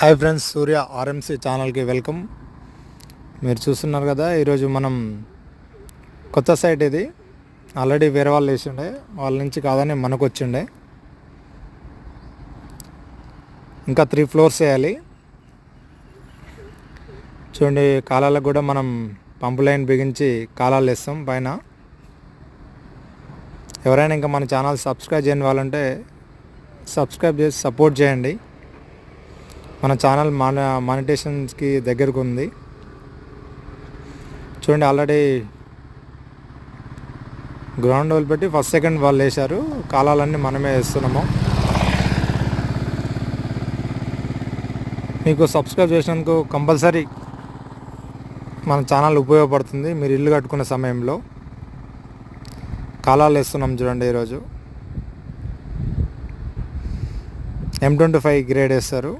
Hi friends, సూర్య RMC ఛానల్కి welcome. మీరు చూస్తున్నారు కదా, ఈరోజు మనం కొత్త సైట్ ఇది. ఆల్రెడీ వేరే వాళ్ళు వేసిండే, వాళ్ళ నుంచి కాదని మనకు వచ్చిండే. ఇంకా 3 ఫ్లోర్స్ వేయాలి. చూడండి, కాలాలకు కూడా మనం పంపు లైన్ బిగించి కాలాలు వేస్తాం పైన. ఎవరైనా ఇంకా మన ఛానల్ సబ్స్క్రైబ్ చేయని వాళ్ళంటే సబ్స్క్రైబ్ చేసి సపోర్ట్ చేయండి. మన ఛానల్ మానిటేషన్స్కి దగ్గరకు ఉంది. చూడండి, ఆల్రెడీ గ్రౌండ్ వాళ్ళు పెట్టి ఫస్ట్ సెకండ్ వాళ్ళు వేశారు. కాలాలన్నీ మనమే వేస్తున్నాము. మీకు సబ్స్క్రైబ్ చేసినందుకు కంపల్సరీ మన ఛానల్ ఉపయోగపడుతుంది. మీరు ఇల్లు కట్టుకునే సమయంలో కాలాలు వేస్తున్నాం. చూడండి, ఈరోజు M25 గ్రేడ్ వేస్తారు.